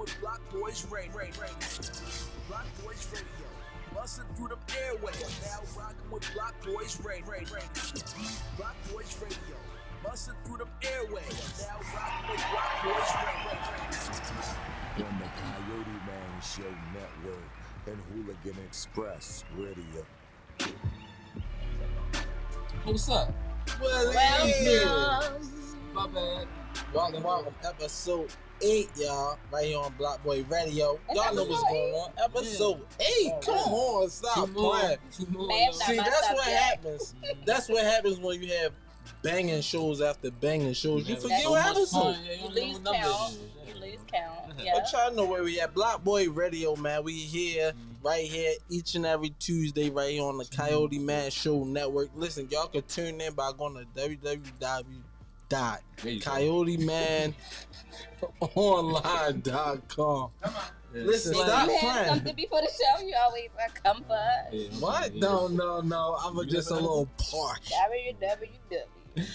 with Block Boyz Radio. Block Boyz Radio. Busting through them airways. Now rocking with Block Boyz Radio. Block Boyz Radio. Busting through them airways. Now rocking with Block Boyz Radio. On the CoyoteMan Show Network and Hooligan Express Radio. What's up? Well, My bad. welcome, episode 8, y'all. Right here on Block Boy Radio. Y'all know what's going on. Episode 8. Come on, stop playing. See, that's what happens. That's what happens when you have banging shows after banging shows. You forget what episode. You lose count. You lose count. Yeah. But y'all know where we at. Block Boy Radio, man. We here, right here, each and every Tuesday, right here on the CoyoteMan Show Network. Listen, y'all can tune in by going to www.coyotemanonline.com. Listen, stop playing. Something before the show, you always come for us. What? No. I'm just a little parch. www.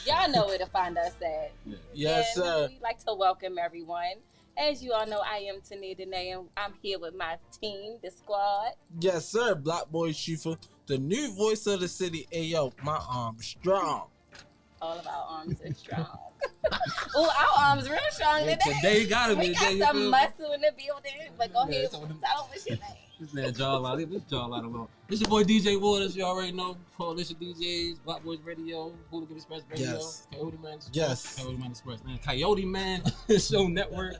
Y'all know where to find us at. Yes, sir. We'd like to welcome everyone. As you all know, I am Tania Danae, and I'm here with my team, the squad. Yes, sir. Black Boy Shifa, the new voice of the city. Hey, yo, my arm's strong. All of our arms are strong. Oh, our arms real strong today. Today gotta be We the day. got some muscle in the building, but go ahead, so tell them what's your name. This man jawline, leave this jawline alone. This your boy DJ Waters, you already know. Coalition DJs, Block Boyz Radio, Hooligan Express Radio, Yes. CoyoteMan Express, Yes. CoyoteMan Express, man. CoyoteMan Show Network,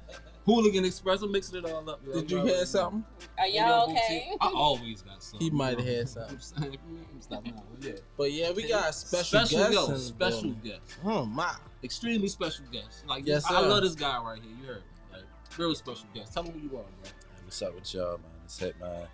Hooligan Express. I'm mixing it all up. Yo. Did you hear something? Are y'all okay? I always got something. He might have had something. I'm stop now. Yeah. But yeah, we got special guests. in the Special building. guests. Oh, my. Extremely special guests. Like, Yes, I sir. love this guy right here. You heard me. Like, real special guest. Tell me who you are, bro. Hey, what's up with y'all, man? It's CoyoteMan.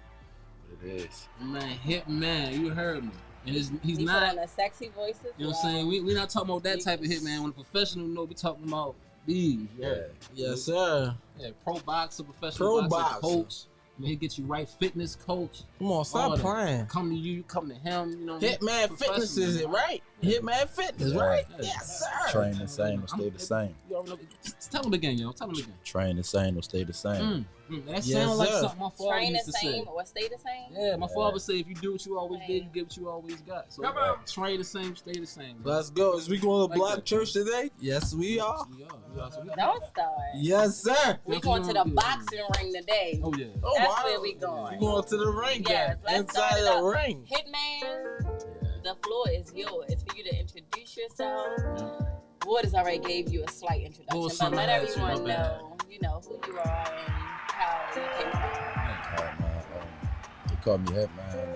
What it is. Man, hit man, you heard me. And he's He's not, on the sexy voices. you know what I'm saying? We not talking about that type of hit man. When a professional know, we talking about these. Yeah. Yes, sir. Yeah, pro boxer, professional Pro boxer, boxer. coach. Man, he get you right, fitness coach. Come on, All stop that. playing. Come to you, come to him, you know what I mean? Hitman Fitness, is it right? Hitman Fitness, Yeah. right? Yeah. Yes, sir. Train the same or stay the same. You already know. Tell him again, yo. Tell him again. Train the same or stay the same. That Yes, sounds like sir. something my father Train the used to say. same or stay the same? Yeah, my Yeah. father say if you do what you always did, you get what you always got. So train the same, stay the same. Bro. Let's go. Is we going to Like Block that. Church today? Yes, we are. We are. So we Don't start. Yes, sir. We going to the boxing ring today. Oh yeah. Oh, That's wow. where we going. We going to the ring, Yes, gang. let's start Inside it the up. ring. Hitman, the floor is yours for you to introduce yourself. Waters already gave you a slight introduction, Little but something let about you, everyone my bad. know, who you are and how you came about. Alright, man. They call me Hitman.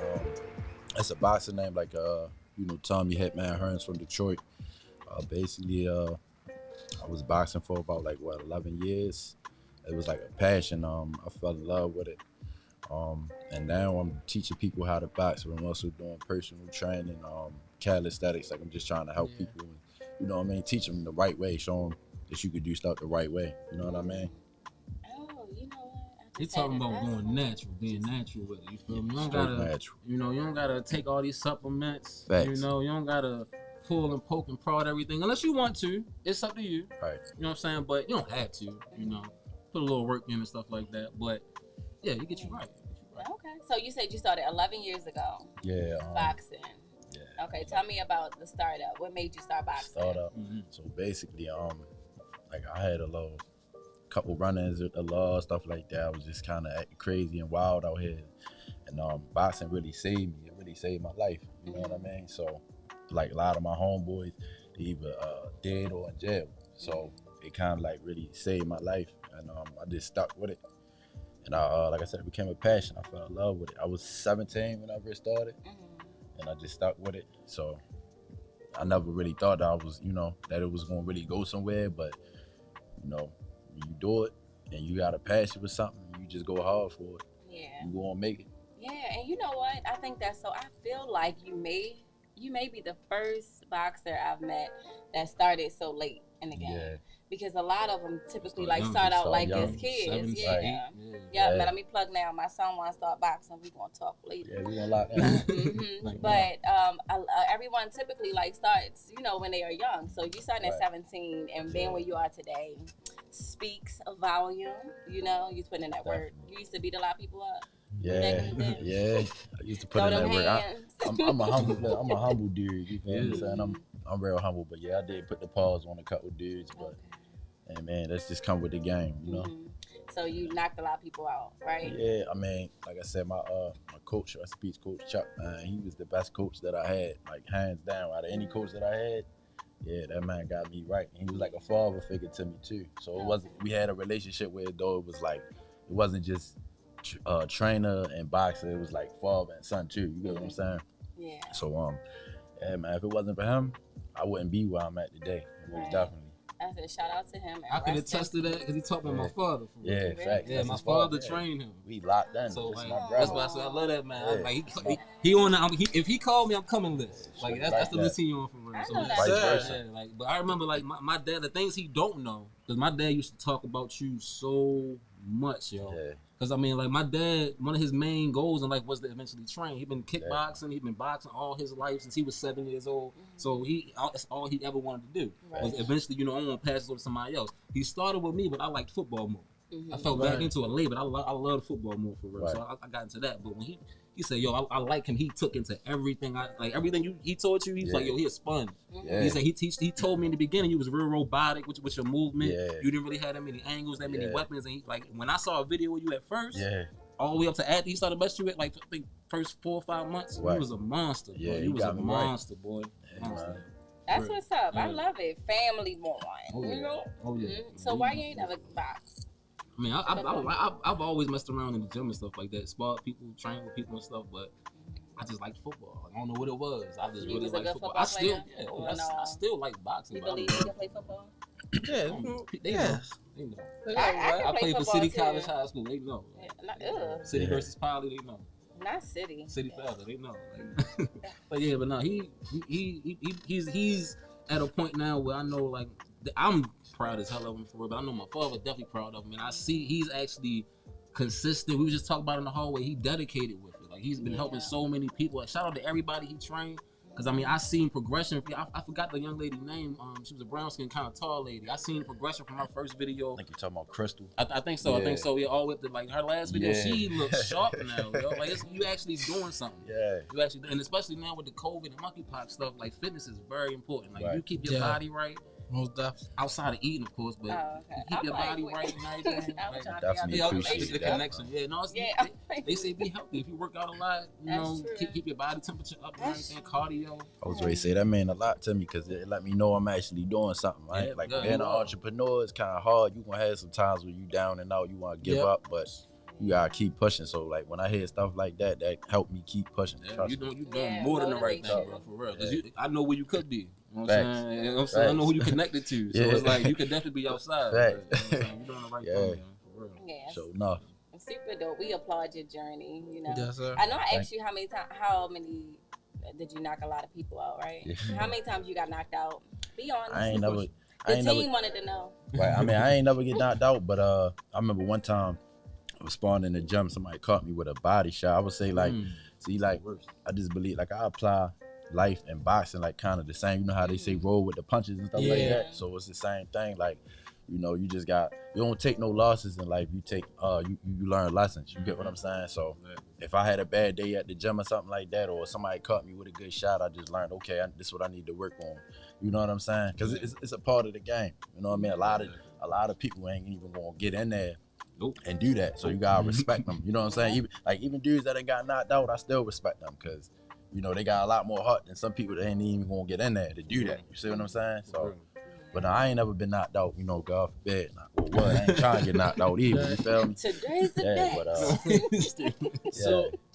That's a boxing name, like Tommy Hitman Hearns from Detroit. Basically, I was boxing for about 11 years. It was like a passion. I fell in love with it. And now I'm teaching people how to box. But I'm also doing personal training, calisthenics. Like I'm just trying to help people, and, you know what I mean, teach them the right way, show them that you could do stuff the right way. You know what I mean? Oh, you know what? I He just talking had about an going natural, being natural with it. You feel me? You don't Straight gotta, natural. you don't gotta take all these supplements. Facts. You don't gotta pull and poke and prod everything unless you want to. It's up to you. Right. You know what I'm saying? But you don't have to. Put a little work in and stuff like that. But yeah, you get you right. Okay, so you said you started 11 years ago Yeah. boxing. Yeah. Okay, tell me about the startup. What made you start boxing? Start up. So basically, I had a couple run-ins with the law, stuff like that. I was just kind of acting crazy and wild out here, and boxing really saved me. It really saved my life. You know what I mean? So, like a lot of my homeboys, they either dead or in jail. So it kind of really saved my life, and I just stuck with it. And like I said, it became a passion. I fell in love with it. I was 17 when I first started, and I just stuck with it. So I never really thought that I was, that it was gonna really go somewhere. But when you do it and you got a passion for something, you just go hard for it. Yeah. You gonna make it. Yeah, and you know what? I think that's so. I feel like you may be the first boxer I've met that started so late in the game. Yeah. Because a lot of them typically Start young, start out start like young, as kids. 7, Yeah. 8, Yeah, Yeah. but let me plug now. My son wants to start boxing. We're going to talk later. Yeah, we gonna lock in. Mhm. But everyone typically starts, when they are young. So you started at 17 and being where you are today. speaks a volume. You know, you put in that work. You used to beat a lot of people up. Yeah, yeah. I used to put in that work. I'm a humble dude. You feel me? I'm real humble, but yeah, I did put the pause on a couple dudes, but and man, that's just come with the game, you know. So you knocked a lot of people out, right? Yeah, I mean, like I said, my coach, my speech coach Chuck, he was the best coach that I had, like hands down. Out of any coach that I had, yeah, that man got me right. And he was like a father figure to me too. So it wasn't. We had a relationship where though it was like, it wasn't just trainer and boxer. It was like father and son too. You get what I'm saying? Yeah. So yeah, man, if it wasn't for him, I wouldn't be where I'm at today. Most definitely. I said shout out to him. I can attest to that because he taught me my father. Yeah, facts. Yeah, my father trained him. We locked in. So like, that's why I said I love that man. Yeah. Like he on the, if he called me, I'm coming list. Like that's the list he on for real. So vice versa. Yeah, like, but I remember like my dad, the things he don't know, because my dad used to talk about you so much, yo. Yeah. Cause I mean, like my dad, one of his main goals in life was to eventually train. He been kickboxing, he been boxing all his life since he was 7 years old. So that's all he ever wanted to do. Right. Was eventually, you know, I want to pass it on to somebody else. He started with me, but I liked football more. I fell back into it late, but I love football more for real. Right. So I got into that. But when he said, yo, I like him. He took into everything. Everything he taught you. He's like, yo, he a sponge. Yeah. He said he told me in the beginning you was real robotic with your movement. Yeah. You didn't really have that many angles, that many weapons. And he, like when I saw a video of you at first, all the way up to after he started busting you at like I think first 4 or 5 months, he was a monster. Bro. Yeah, he was a monster, boy. Yeah, monster. That's what's up. I love it. Family born. You know? Oh yeah. So why you ain't never boxed? I mean, I've always messed around in the gym and stuff like that, sparred people, trained with people and stuff, but I just liked football. Like, I don't know what it was. I just really liked football. I still like boxing. You believe you can play football? Yeah, they know. I played for City College High School. They know. City versus Poly. They know. Not City. City Forever. They know. Like, but yeah, but no, he's at a point now where I know like I'm proud as hell of him for real, but I know my father's definitely proud of him, and I see he's actually consistent. We were just talking about in the hallway. He dedicated with it. Like he's been helping so many people. Like, shout out to everybody he trained. Cause I mean, I seen progression. I forgot the young lady name. She was a brown skin, kind of tall lady. I seen progression from her first video. I think you're talking about Crystal. I think so. Yeah. I think so. Yeah, all with the like her last video. Yeah. She looks sharp now, yo. Like you actually doing something. Yeah. You actually, and especially now with the COVID and monkeypox stuff, like fitness is very important. Like you keep your body right. Most definitely. Outside of eating, of course, but you keep your body right and everything. Definitely appreciate the connection. Yeah, no, they say be healthy. If you work out a lot, you know, keep your body temperature up and everything, cardio. I was ready to say that meant a lot to me because it let me know I'm actually doing something, right? Like being an entrepreneur is kind of hard. You gonna have some times when you down and out, you want to give up, but you gotta keep pushing. So like when I hear stuff like that, that helped me keep pushing. Yeah, you doing more than the right thing, bro, for real. Cause I know where you could be. You know what I'm saying? I know who you connected to. So it's like you could definitely be outside. Right. You know what I'm saying? You're doing the right thing, man, for real. Yes. Sure enough. Super dope. We applaud your journey. You know. Yes, sir. I know I asked you how many did you knock a lot of people out, right? Yeah. How many times you got knocked out? Be honest. The team wanted to know. Right. I mean, I ain't never get knocked out, but I remember one time I was spawning in the gym, somebody caught me with a body shot. I would say like, see, like I just believe like I apply life and boxing like kind of the same. You know how they say roll with the punches and stuff like that. So it's the same thing. Like, you know, you don't take no losses in life. You take you learn lessons. You get what I'm saying? So if I had a bad day at the gym or something like that, or somebody caught me with a good shot, I just learned, okay, this is what I need to work on. You know what I'm saying? Because it's a part of the game. You know what I mean? A lot of people ain't even gonna get in there and do that. So you gotta respect them. You know what I'm saying? Even dudes that ain't got knocked out, I still respect them because, you know, they got a lot more heart than some people that ain't even gonna get in there to do that. You see what I'm saying? So, but I ain't never been knocked out, you know, God forbid. I ain't trying to get knocked out either. You feel me? Today's the day. But,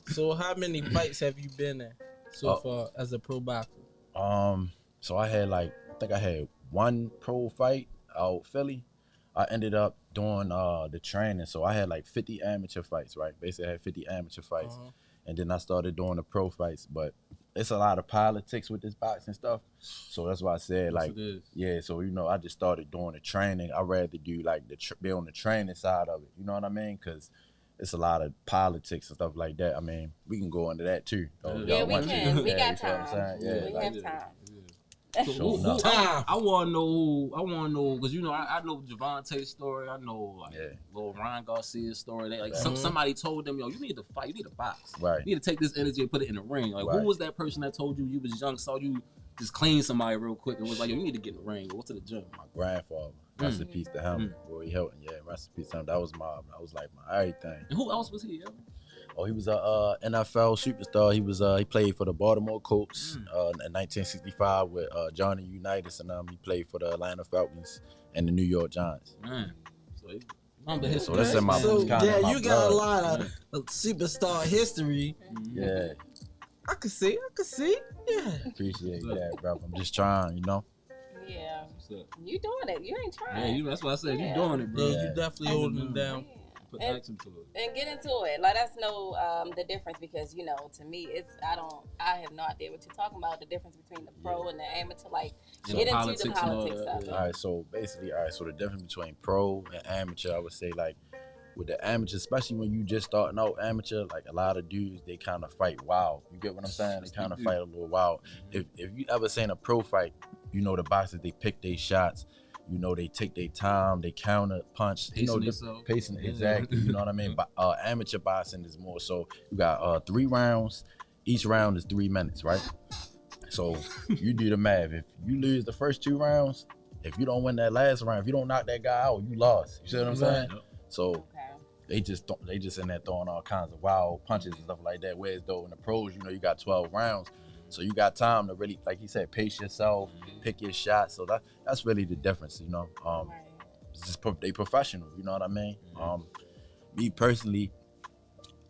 so how many fights have you been in so far as a pro boxer? So I had one pro fight out Philly. I ended up doing the training. So I had like 50 amateur fights, right? Basically I had 50 amateur fights. And then I started doing the pro fights, but it's a lot of politics with this boxing stuff. So that's why I said, like, so, you know, I just started doing the training. I'd rather do, like, be on the training side of it. You know what I mean? Because it's a lot of politics and stuff like that. I mean, we can go into that, too. Yeah, we can. We got time. We have time. I want to know because I know Javante's story. I know little Ryan Garcia's story. Like somebody told them, yo, you need to fight. You need to box. Right. You need to take this energy and put it in the ring. Like who was that person that told you was young, saw you just clean somebody real quick and was like, yo, you need to get in the ring. Go to the gym. My grandfather. Rest in peace to him. Roy Hilton. Yeah, rest in peace to him. That was like my everything. And who else was he? Yo? Oh, he was a NFL superstar. He played for the Baltimore Colts in 1965 with Johnny Unitas, and he played for the Atlanta Falcons and the New York Giants. So that's in my you got blood. a lot of superstar history. Yeah, I could see. Yeah, appreciate that, bro. I'm just trying, Yeah, you doing it. You ain't trying. Yeah, that's what I said. You doing it, bro. Yeah, you definitely holding it down. Put action to it. And get into it. Let us know the difference because to me I have no idea what you're talking about. The difference between the pro and the amateur. Like get into the politics stuff. All right, so basically, so the difference between pro and amateur, I would say like with the amateur, especially when you just starting out amateur, like a lot of dudes, they kind of fight wild. You get what I'm saying? They kind of fight a little wild. If you ever seen a pro fight, the boxers, they pick their shots. They take their time, they counter punch, pacing exactly. You know what I mean? But amateur boxing is more so you got 3 rounds. Each round is 3 minutes, right? So you do the math. If you lose the first 2 rounds, if you don't win that last round, if you don't knock that guy out, you lost. You see what I'm saying? So they just in there throwing all kinds of wild punches and stuff like that. Whereas though in the pros, you got 12 rounds. So you got time to really, like you said, pace yourself, pick your shots. So that's really the difference, It's just they professional, you know what I mean? Me personally,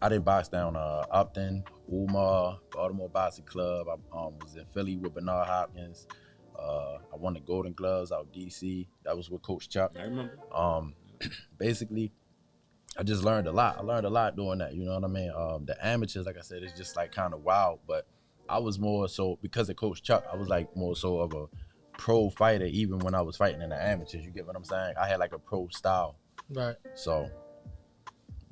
I did box down Upton, Umar, Baltimore Boxing Club. I was in Philly with Bernard Hopkins. I won the Golden Gloves out DC. That was with Coach Chuck. I remember. Basically, I just learned a lot. I learned a lot doing that, you know what I mean? The amateurs, like I said, it's just like kind of wild, but I was more so, because of Coach Chuck, I was like more so of a pro fighter even when I was fighting in the amateurs. You get what I'm saying? I had like a pro style. Right. So,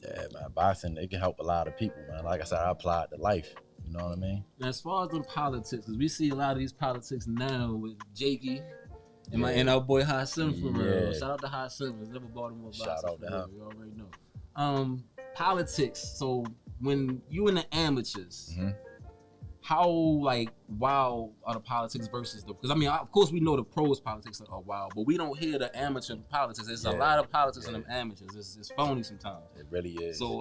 yeah, man, boxing, it can help a lot of people, man. Like I said, I applied it to life. You know what I mean? Now, as far as the politics, because we see a lot of these politics now with Jakey and our boy Hassan for real. Shout out to Hassan. Was never Baltimore boxing. Shout out to him. You already know. Politics. So when you in the amateurs, how wild are the politics versus because of course we know the pros politics are wild, but we don't hear the amateur politics. There's a lot of politics in them amateurs. It's phony sometimes. It really is. So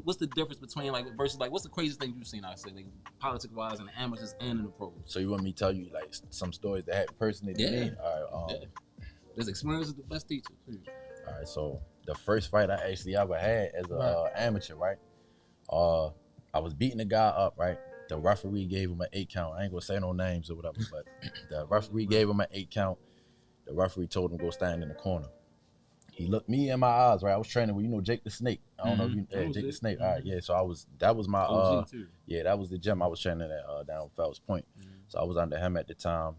what's the difference between versus what's the craziest thing you've seen? I say politics wise in the amateurs and in the pros. So you want me to tell you some stories that happened personally to me? All right. This experience is the best teacher. All right. So the first fight I actually ever had as a amateur, right? I was beating the guy up, right? The referee gave him an 8 count. I ain't gonna say no names or whatever, but the referee gave him an 8 count. The referee told him to go stand in the corner. He looked me in my eyes, right? I was training with, Jake the Snake. I don't know if you Jake the Snake. All right, yeah. So that was my that was the gym I was training at down Fells Point. So I was under him at the time.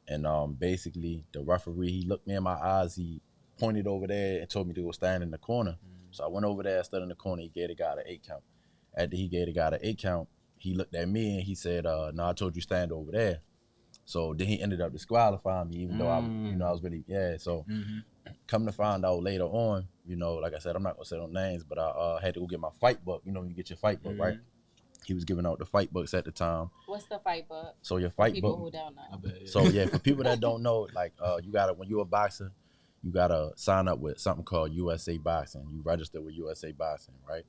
And basically the referee, he looked me in my eyes, he pointed over there and told me to go stand in the corner. So I went over there, stood in the corner, he gave the guy the 8 count. After he gave the guy the 8 count, he looked at me and he said, no, I told you stand over there. So then he ended up disqualifying me, even though I was really, So come to find out later on, like I said, I'm not gonna say no names, but I had to go get my fight book. You get your fight book, right? He was giving out the fight books at the time. What's the fight book? So your fight people book. Who don't know. So yeah, for people that don't know, you gotta, when you're a boxer, you gotta sign up with something called USA Boxing. You register with USA Boxing, right?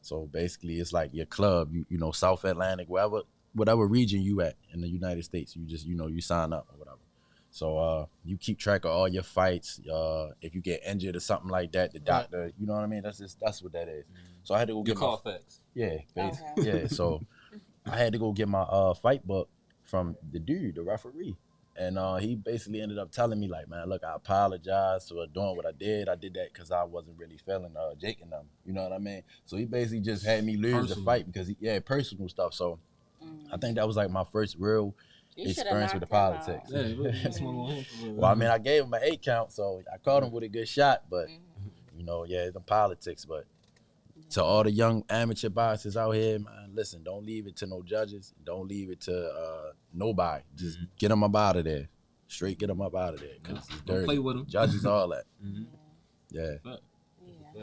So basically, it's like your club, you South Atlantic, whatever region you at in the United States, you just, you sign up or whatever. So you keep track of all your fights. If you get injured or something like that, the doctor, you know what I mean? That's what that is. So I had to go get my facts. Yeah, basically. Yeah. So I had to go get my fight book from the dude, the referee. And he basically ended up telling me, man, look, I apologize for doing what I did. I did that because I wasn't really feeling Jake and them. You know what I mean? So he basically just had me lose the fight because personal stuff. So I think that was my first real experience with the politics. Well, I gave him an 8 count, so I caught him with a good shot. But the politics. But To all the young amateur boxers out here, man, listen, don't leave it to no judges. Don't leave it to nobody. Just get them up out of there. Straight get them up out of there. Because it's dirty. Don't play with them. Judges, all that. Yeah.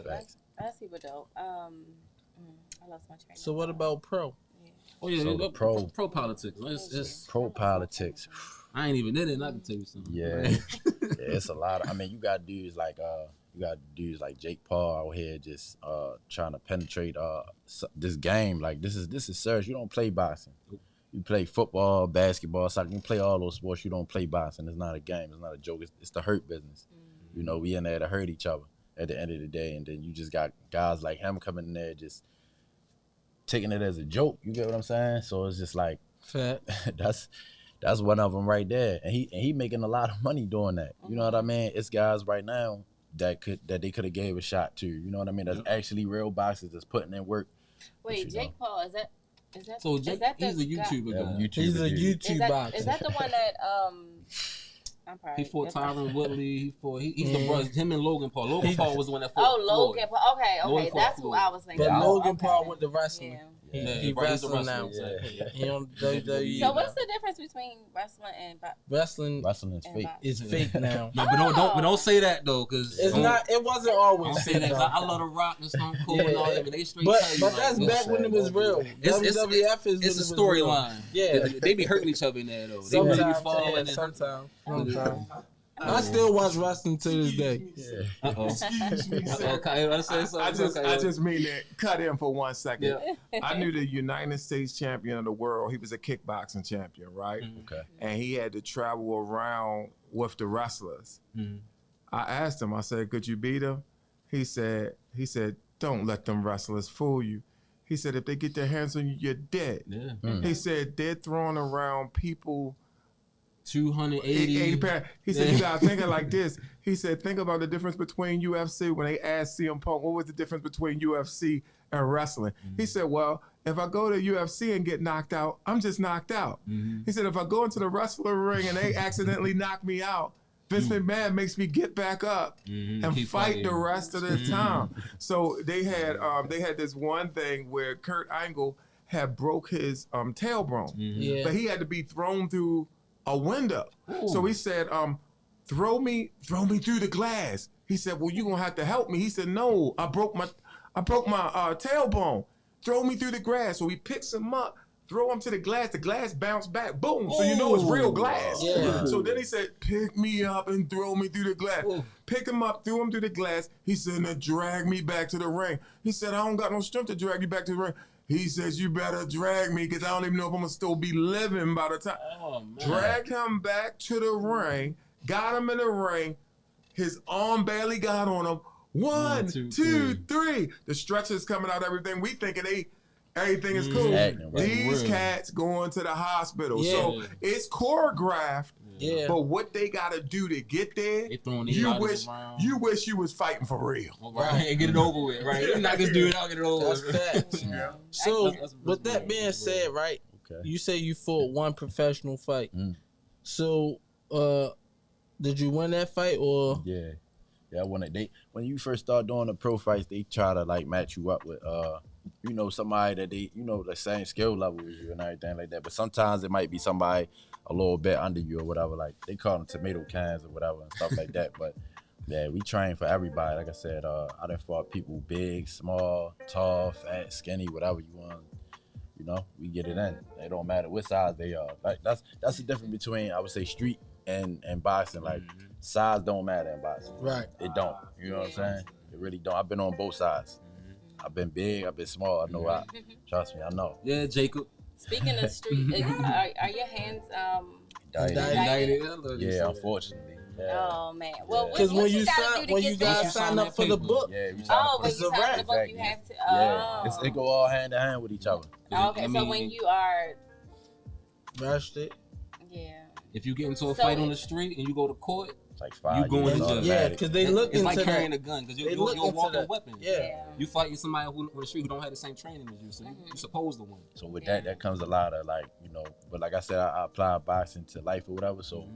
That's super dope. I lost my train. So what about pro? Oh yeah, So pro politics. It's pro politics. I ain't even in it. I can tell you something. Yeah, it's a lot. I mean, you got dudes like Jake Paul out here just trying to penetrate this game. Like this is serious. You don't play boxing. You play football, basketball, soccer. You play all those sports. You don't play boxing. It's not a game. It's not a joke. It's the hurt business. You know, we in there to hurt each other at the end of the day. And then you just got guys like him coming in there just taking it as a joke. You get what I'm saying? So it's just like that's one of them right there. And he making a lot of money doing that. You know what I mean? It's guys right now that they could have gave a shot to. You know what I mean? That's actually real boxers that's putting in work. Wait, Jake Paul, is that so Jake, he's a YouTuber guy. He's a YouTube boxer. Is that the one that he fought Tyron Woodley. He's the brother. Him and Logan Paul. Logan Paul was the one that fought. Oh, Logan Paul. Okay, that's who I was thinking. But Logan Paul went to wrestling. He wrestling now. He on WWE. So what's the difference between wrestling and wrestling? Wrestling is fake. It's fake now. No, but don't say that though, because it's not. It wasn't always. Don't say that. I love the Rock and Stone Cold and all that, but they straight. But that's back when it was real. WWF is. It's a storyline. Yeah, they be hurting each other in there though. They really be falling. Sometimes. I still watch wrestling to this day. I just mean to cut in for 1 second. Yeah. I knew the United States champion of the world. He was a kickboxing champion, right? Okay. And he had to travel around with the wrestlers. I asked him, I said, could you beat him? He said, don't let them wrestlers fool you. He said, if they get their hands on you, you're dead. Yeah. He said, they're throwing around people 280 pounds. He said, you gotta think of it like this. He said, think about the difference between UFC. When they asked CM Punk, what was the difference between UFC and wrestling? He said, well, if I go to UFC and get knocked out, I'm just knocked out. He said, if I go into the wrestling ring and they accidentally knock me out, Vince McMahon makes me get back up and fight the rest of the time. So they had this one thing where Kurt Angle had broke his tailbone, but he had to be thrown through a window. So he said, throw me through the glass. He said, well, you're gonna have to help me. He said, no, I broke my tailbone. Throw me through the glass. So he picks him up, throw him to the glass bounced back, boom. So you know it's real glass. Yeah. So then he said, pick me up and throw me through the glass. Picked him up, threw him through the glass. He said, now drag me back to the ring. He said, I don't got no strength to drag you back to the ring. He says, you better drag me because I don't even know if I'm going to still be living by the time. Dragged him back to the ring, got him in the ring. His arm barely got on him. One, two, three. The stretcher's coming out, everything. We thinking everything is cool. These cats going to the hospital. Yeah. So it's choreographed. Yeah. But what they gotta do to get there, you wish you was fighting for real. Right. And get it over with, right? You're not just doing it, I'll get it over with. That's facts. So with that being said, right, you say you fought one professional fight. So did you win that fight or? Yeah, when you first start doing the pro fights, they try to like match you up with somebody that they, the same skill level as you and everything like that. But sometimes it might be somebody a little bit under you or whatever. Like they call them tomato cans or whatever and stuff like that. But yeah, we train for everybody. Like I said, I done fought people big, small, tall, fat, skinny, whatever you want. We get it in. It don't matter what size they are. Like that's the difference between, I would say, street and boxing. Like size don't matter in boxing. Right. It don't. You know what I'm saying? It really don't. I've been on both sides. I've been big, I've been small. I know. Trust me, I know. Yeah, Jacob. Speaking of street, are your hands indicted? Yeah, unfortunately. Yeah. Oh man. Well, because when you guys sign up for the book, when you sign for the book, you have to. It go all hand in hand with each other. Okay, so when you are arrested, if you get into a fight on the street and you go to court, it's like 5 you going years. Yeah, because they look into like carrying a gun because you're a walking weapon. Yeah. You fighting somebody on the street who don't have the same training as you, so you're supposed to win. So with that comes a lot of but like I said, I apply boxing to life or whatever. So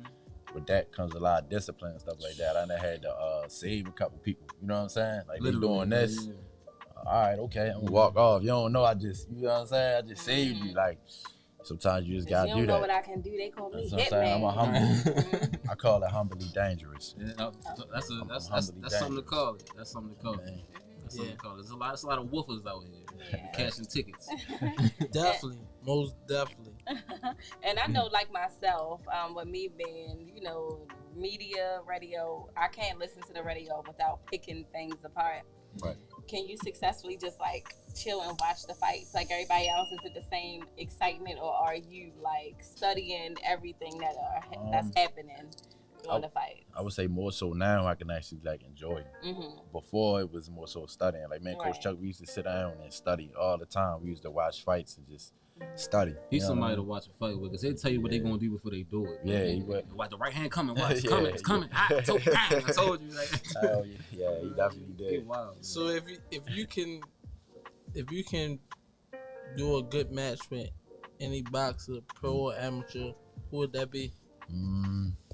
with that comes a lot of discipline and stuff like that. I done had to save a couple people. You know what I'm saying? Like they doing this. all right, okay, I'm gonna walk off. You don't know, you know what I'm saying? I just saved you. Like, sometimes you just gotta do that. You don't know what I can do. They call me Hitman. I'm a humble. I call it humbly dangerous. Yeah, that's something to call it. That's something to call it. That's something to call it. There's a lot of woofers out here cashing tickets. Definitely, most definitely. And I know, like myself, with me being, media, radio, I can't listen to the radio without picking things apart. Right. Can you successfully just like chill and watch the fights like everybody else? Is it the same excitement, or are you like studying everything that's happening during the fight? I would say more so now I can actually like enjoy it. Mm-hmm. Before it was more so studying. Like Coach Chuck, we used to sit down and study all the time. We used to watch fights and just study. He's somebody to watch a fight with, because he'll tell you what they're going to do before they do it. Yeah, he would. Watch the right hand coming. Watch, it's coming. It's coming. I told you. Like, yeah, he definitely did. Wow, so if you can do a good match with any boxer, pro or amateur, who would that be?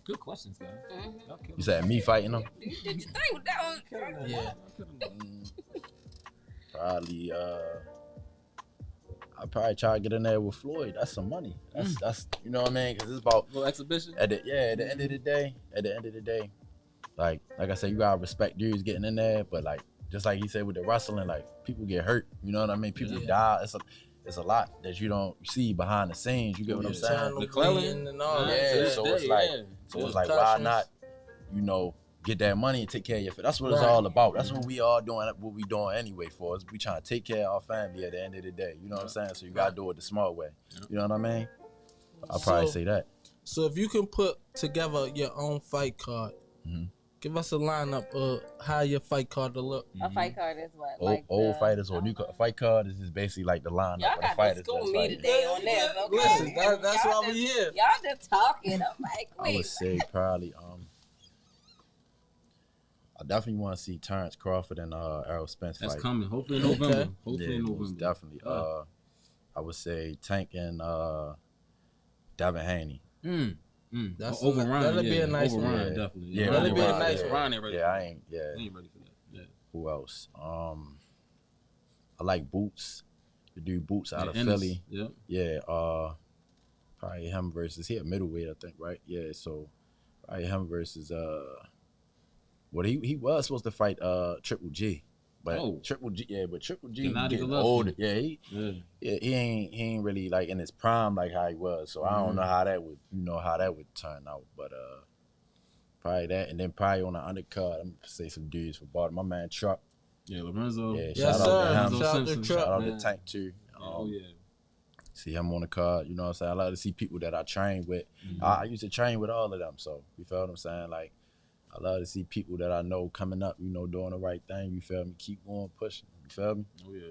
Good questions, guys. Mm-hmm. You said me fighting him? Did you think with that one? Yeah. Probably I'd probably try to get in there with Floyd. That's some money. That's you know what I mean? Because it's about little exhibition. At the end of the day, like I said, you gotta respect dudes getting in there. But like just like he said with the wrestling, like people get hurt. You know what I mean? People die. It's a lot that you don't see behind the scenes. You get what I'm saying? McClellan and all that. Yeah. So it's like why not? Get that money and take care of your family. That's what it's all about. That's what we all doing. What we doing anyway for us. We trying to take care of our family at the end of the day. You know what I'm saying? So you gotta do it the smart way. You know what I mean? I'll probably say that. So if you can put together your own fight card, give us a lineup of how your fight card will look. A fight card is what? Old fighters or new fight card is just basically like the lineup Y'all of the got fighters. to school me today on this. Okay? Listen, that's why we here. Y'all just talking. I'm like, wait. I would say probably I definitely want to see Terrence Crawford and Errol Spence fight. That's coming. Hopefully in November. Okay. Hopefully in November. Definitely. I would say Tank and Devin Haney. That's over Ryan. That'll be a nice one. one. Ryan, definitely. Yeah, that'll be a nice one. Ryan ain't ready. I ain't. Yeah. He ain't ready for that. Yeah. Who else? I like Boots. The dude Boots out of Ennis. Philly. Yep. Yeah. Probably him versus a middleweight, I think, right? Yeah. So probably him versus he was supposed to fight Triple G. But Triple G getting older. Yeah, he ain't really like in his prime like how he was. So I don't know how that would turn out. But probably that, and then probably on the undercard, I'm gonna say some dudes for Baltimore. My man Truck. Yeah, Lorenzo. Yeah, yes, shout out to him. Shout out to Truck. Shout out to Tank too. Yeah. See him on the card. You know what I'm saying? I like to see people that I train with. I used to train with all of them. So you feel what I'm saying? Like, I love to see people that I know coming up, doing the right thing. You feel me? Keep going, pushing. You feel me? Oh yeah.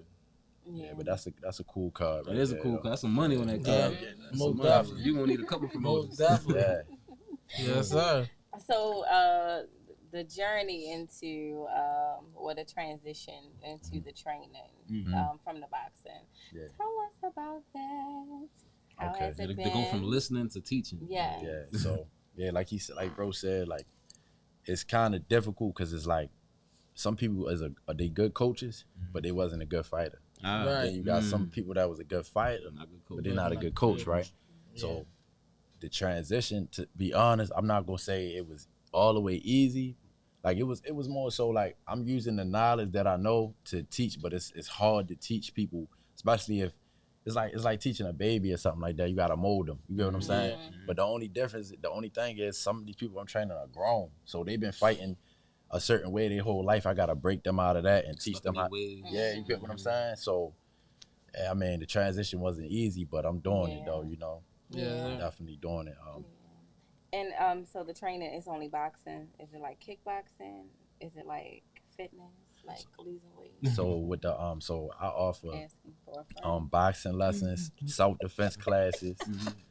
Yeah, but that's a cool card. That is a cool card. That's some money on that card. Most definitely. You gonna need a couple promotions. Most definitely. Yes, sir. So the journey into the transition into the training from the boxing. Yeah. Tell us about that. How has it been? To go from listening to teaching. Yeah. Yeah. So like he said, like bro said, like it's kind of difficult because it's like some people are they good coaches, but they wasn't a good fighter. Right. Then you got some people that was a good fighter, but they're not a good coach, right? Yeah. So the transition, to be honest, I'm not gonna say it was all the way easy. Like it was more so like I'm using the knowledge that I know to teach, but it's hard to teach people, especially if it's like teaching a baby or something like that. You gotta mold them. You get what I'm saying? But the only thing is some of these people I'm training are grown, so they've been fighting a certain way their whole life. I gotta break them out of that and teach them how. Yeah, you get what I'm saying? So, I mean, the transition wasn't easy, but I'm doing it though. Yeah, definitely doing it. And so the training is only boxing. Is it like kickboxing? Is it like fitness, like losing weight? So with the so I offer boxing lessons, self-defense classes.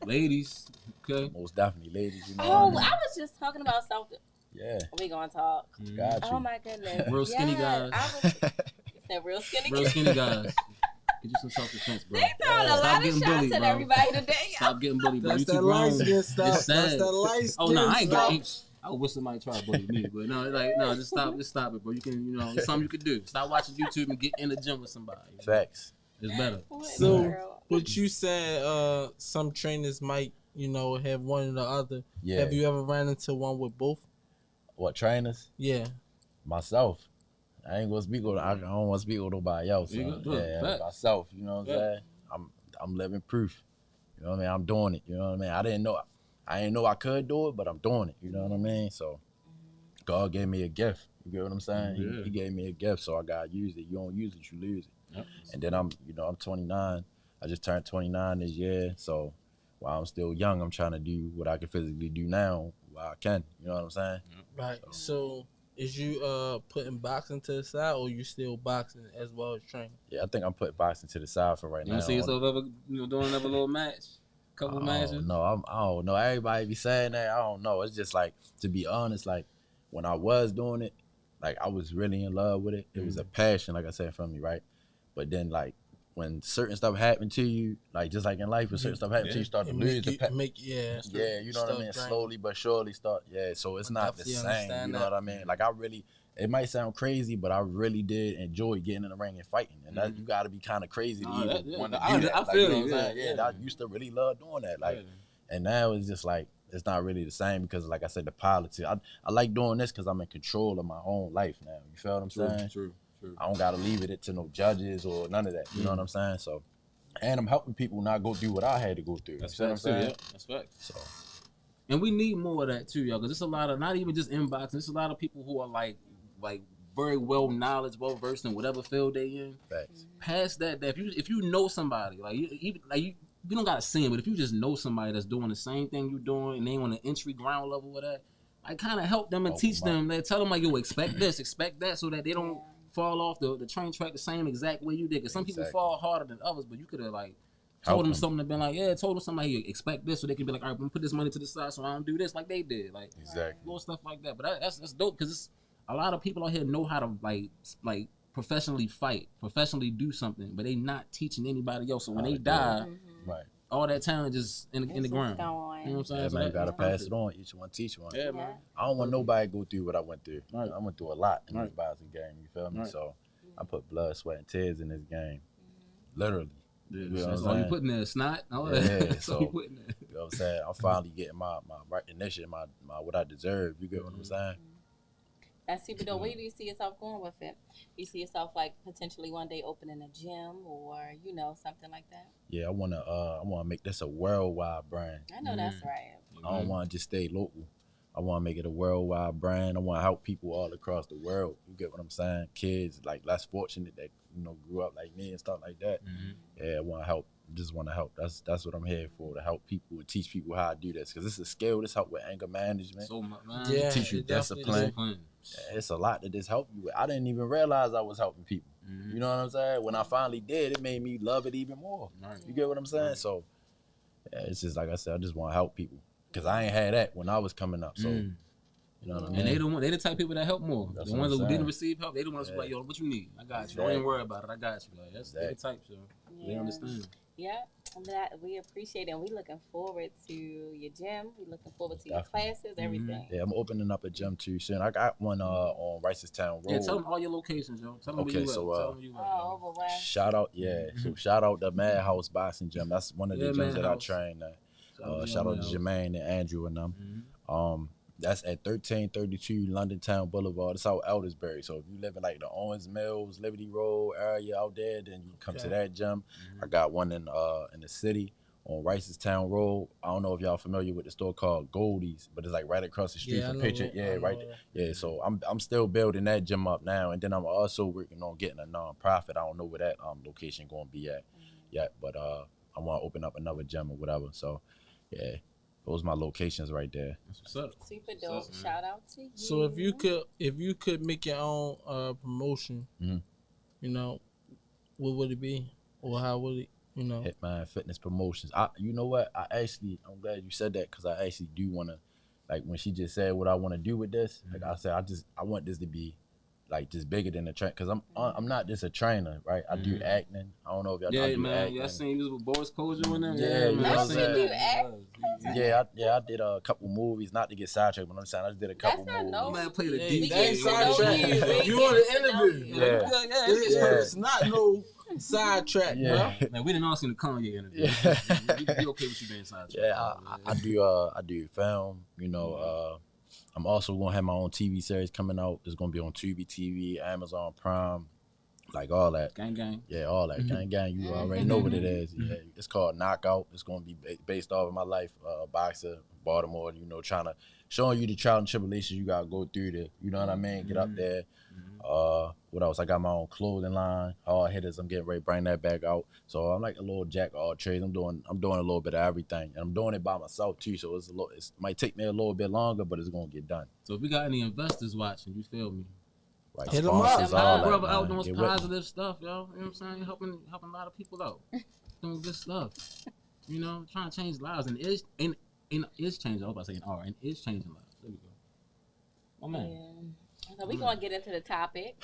Ladies, okay. Most definitely, ladies. Oh, I was just talking about self. Yeah. We gonna talk. Got you. Oh my goodness. Real skinny guys. You said real skinny guys. Get you some self-defense, bro. They throwing a lot of shots at everybody today. Stop getting bullied, bro. That's You too that grown. light skin stuff. It's sad. That's that light skin I ain't got. I wish somebody tried to bully me, but no, just stop it, bro. You can, it's something you could do. Stop watching YouTube and get in the gym with somebody. Facts. It's better. So, what you said, some trainers might, have one or the other. Yeah. Have you ever ran into one with both? What, trainers? Yeah. Myself. I ain't gonna speak on. I don't want to speak on nobody else. Yeah, myself. You know what I'm saying? I'm living proof. You know what I mean? I'm doing it. You know what I mean? I didn't know I could do it, but I'm doing it. You know what I mean? So God gave me a gift. You get what I'm saying? Yeah. He gave me a gift, so I gotta use it. You don't use it, you lose it. Yep. And then I'm 29. I just turned 29 this year. So while I'm still young, I'm trying to do what I can physically do now while I can. You know what I'm saying? Right. So is you putting boxing to the side, or you still boxing as well as training? Yeah, I think I'm putting boxing to the side for right now. You see yourself ever doing another little match? Couple matches? No, I don't know. Everybody be saying that. I don't know. It's just like, to be honest, like when I was doing it, like I was really in love with it. It was a passion, like I said, from me, right? But then like when certain stuff happened to you, like just like in life, when certain stuff happened to you, start to lose the you know what I mean? Slowly but surely start, so it's not the same, you know what I mean? Like it might sound crazy, but I really did enjoy getting in the ring and fighting. And that, you got to be kind of crazy to even want to do that. I like, feel you know it. I used to really love doing that. Like, and now it's just like, it's not really the same because, like I said, the politics. I like doing this because I'm in control of my own life now. You feel what I'm saying? True. I don't got to leave it to no judges or none of that. You know what I'm saying? So, and I'm helping people not go through what I had to go through. That's what I'm saying? That's fact. So. And we need more of that too, y'all, because there's a lot of, not even just inboxing, there's a lot of people who are like very well versed in whatever field they in. Facts. Past that if you know somebody, you don't gotta see them, but if you just know somebody that's doing the same thing you're doing and they on the entry ground level with that, I kind of help them and teach them. They tell them like, yo, expect this, expect that, so that they don't fall off the train track the same exact way you did. Because some people fall harder than others, but you could have like told them something and been like, told them something like, hey, expect this, so they can be like, all right, I'm gonna put this money to the side so I don't do this like they did, like little stuff like that. But that's dope because it's a lot of people out here know how to like professionally fight, professionally do something, but they not teaching anybody else. So when they die, all that talent just in the ground. You know what I'm saying? Yeah, man, you gotta pass it on. Each one teach one. Yeah, man. I don't want nobody to go through what I went through. I went through a lot in this boxing game. You feel me? So I put blood, sweat, and tears in this game, literally. You know that's all you putting there, snot, all that. That's all you putting there. You know what I'm saying? I'm finally getting my recognition, my what I deserve. You get what I'm saying? That's super dope. Where do you see yourself going with it? You see yourself like potentially one day opening a gym or something like that? Yeah, I wanna make this a worldwide brand. I know that's right. I don't want to just stay local. I want to make it a worldwide brand. I want to help people all across the world. You get what I'm saying? Kids like less fortunate that grew up like me and stuff like that. Yeah, I want to help. Just want to help. That's what I'm here for, to help people and teach people how to do this. Because it's a skill. This help with anger management. Teach you discipline. Yeah, it's a lot that this help you with. I didn't even realize I was helping people. You know what I'm saying? When I finally did, it made me love it even more. You get what I'm saying? So yeah, it's just like I said, I just want to help people. Because I ain't had that when I was coming up. So you know what I mean? And they the type of people that help more. That's the ones who didn't receive help, they the ones who like, yo, what you need? I got you. Don't even worry about it. I got you. Like, that's the type, so they understand. Yeah, we appreciate it. And we looking forward to your gym. We looking forward to your classes, everything. Yeah, I'm opening up a gym too soon. I got one on Ricestown Road. Yeah, tell them all your locations, yo. Tell them where you at. Shout out, so shout out the Madhouse Boxing Gym. That's one of the gyms that I train at. Shout out to Jermaine and Andrew and them. That's at 1332 London Town Boulevard. It's out Eldersburg. So if you live in like the Owens Mills, Liberty Road area out there, then you come to that gym. I got one in the city on Ricestown Road. I don't know if y'all familiar with the store called Goldie's, but it's like right across the street from Picture. Right there. Yeah, so I'm still building that gym up now, and then I'm also working on getting a nonprofit. I don't know where that location gonna be at yet, but I want to open up another gym or whatever. So yeah. Those my locations right there. That's what's up. Super dope. Shout out to you. So if you could make your own promotion, what would it be, or how would it? Hitman Fitness Promotions. You know what? I'm glad you said that because I actually do want to, like when she just said what I want to do with this. Like I said, I want this to be like just bigger than the train. Cause I'm not just a trainer, right? I do acting. I don't know if y'all know I do man. acting. Yeah, I seen you was with Boyz Kojo in there. Yeah, you know what I'm saying? Yeah, I did a couple movies, not to get sidetracked, but I'm saying I just did a couple movies. Man, play the Hey, DJ. that ain't sidetrack. You on the interview. Yeah. It's not no sidetrack, bro. Man, we didn't all see the Kanye interview. You okay with you being sidetracked? Yeah, I do film. You know, I'm also gonna have my own TV series coming out. It's gonna be on Tubi TV, Amazon Prime, like all that. Gang. Yeah, all that. Gang. You already know what it is. Yeah, it's called Knockout. It's gonna be based off of my life, boxer, Baltimore. You know, showing you the trial and tribulations you gotta go through to, you know what I mean? Get up there. What else? I got my own clothing line, Hard Hitters. I'm getting ready to bring that back out. So I'm like a little jack of all trades. I'm doing a little bit of everything, and I'm doing it by myself too. So it might take me a little bit longer, but it's gonna get done. So if we got any investors watching, you feel me? Right, Hit 'em up. sponsors, all that, Brother out man. doing Get with positive stuff, yo. You know what I'm saying? Helping a lot of people out, doing good stuff. You know, trying to change lives, and is changing. I was about to say and is changing lives. There we go. Oh man. Yeah. So we gonna get into the topic,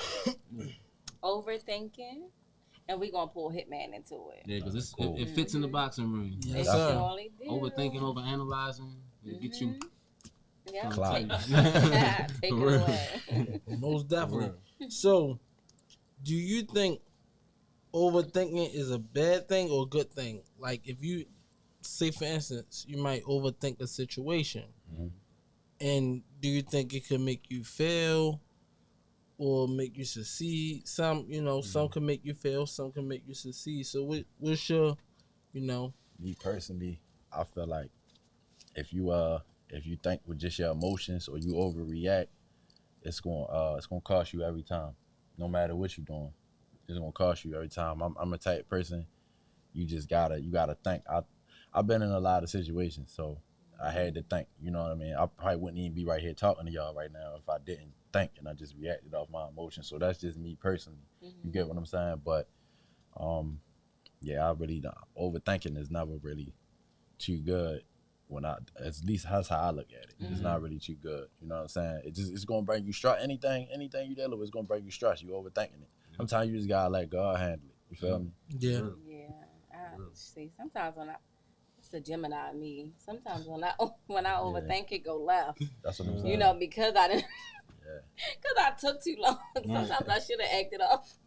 overthinking, and we gonna pull Hitman into it. Yeah, because Cool. it fits in the boxing ring. Yes, It sir. surely do. Overthinking, overanalyzing, it get you. Yeah. Clout. Take it For real. away. Most definitely. So, do you think overthinking is a bad thing or a good thing? Like, if you say, for instance, you might overthink a situation, and do you think it could make you fail or make you succeed? Some can make you fail, some can make you succeed. So, what's your, Me personally, I feel like if you think with just your emotions or you overreact, it's gonna cost you every time. No matter what you're doing, it's gonna cost you every time. I'm a type of person. You gotta think. I've been in a lot of situations, so I had to think. You know what I mean? I probably wouldn't even be right here talking to y'all right now if I didn't think and I just reacted off my emotions. So that's just me personally. You get what I'm saying? But yeah, I really don't. Overthinking is never really too good. At least that's how I look at it. It's not really too good. You know what I'm saying? It's gonna bring you stress. Anything you deal with is gonna bring you stress. You overthinking it. Sometimes you just gotta let God handle it. You feel me? Yeah. Yeah. See, sometimes it's a Gemini in me. Sometimes when I overthink it go left. That's what I'm saying. You know, because I didn't. Because I took too long. Sometimes I should have acted off.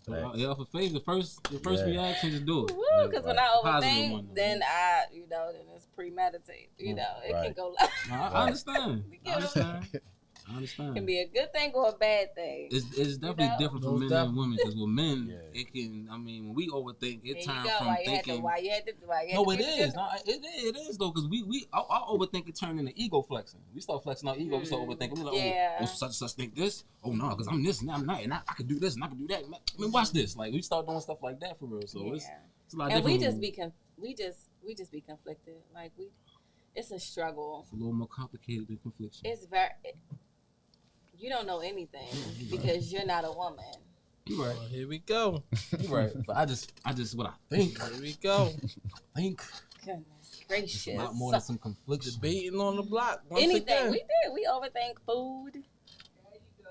Yeah, for faith, the first reaction is do it. Because when I overthink, then then it's premeditated. You know, it can go left. I understand. I understand. It can be a good thing or a bad thing. It's definitely different for men and women, because with men, it can. I mean, when we overthink, it's time from thinking. Why you had to? No, it is. No, it is though, because our overthinking turn into ego flexing. We start flexing our ego. We start overthinking. We're like, oh, such think this. Oh no, because I'm this and I'm not, and I could do this and I could do that. I mean, watch this. Like we start doing stuff like that for real. So it's a lot different. And we just be conflicted. Like it's a struggle. It's a little more complicated than confliction. It's very. You don't know anything because you're not a woman. You right. Well, here we go. You right. But I just what I think. Here we go. I think. Goodness gracious. A lot more than some confliction. Debating on the block. Anything again. we did. We overthink food.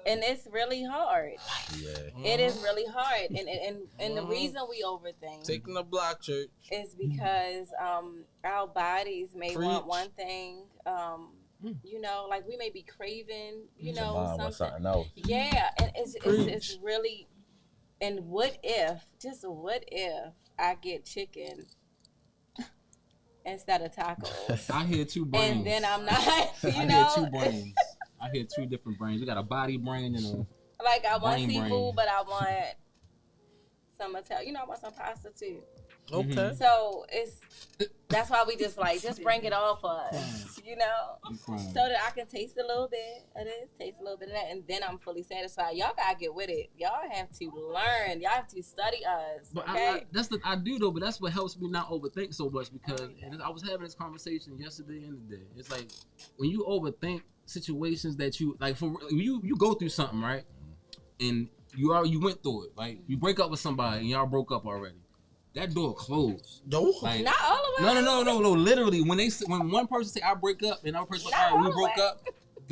And it's really hard. Yeah. It is really hard. And the reason we overthink Taking the block, church. is because our bodies may want one thing. You know, like we may be craving, something else. Yeah, and it's really. And what if I get chicken instead of tacos? I hear two brains. And then I'm not, I hear two brains. I hear two different brains. We got a body brain and a like I want brain seafood, brain. but I want some Italian. I want some pasta too. Okay. So that's why we just bring it all for us, so that I can taste a little bit of this, taste a little bit of that, and then I'm fully satisfied. Y'all gotta get with it. Y'all have to learn. Y'all have to study us. But okay? I do though. But that's what helps me not overthink so much, because I was having this conversation yesterday and today. It's like when you overthink situations that you like, for you go through something, right? And you went through it. Like you break up with somebody and y'all broke up already. That door closed. No, like, not all the way. No. Literally, when one person say I break up and another person like, all right, we broke up,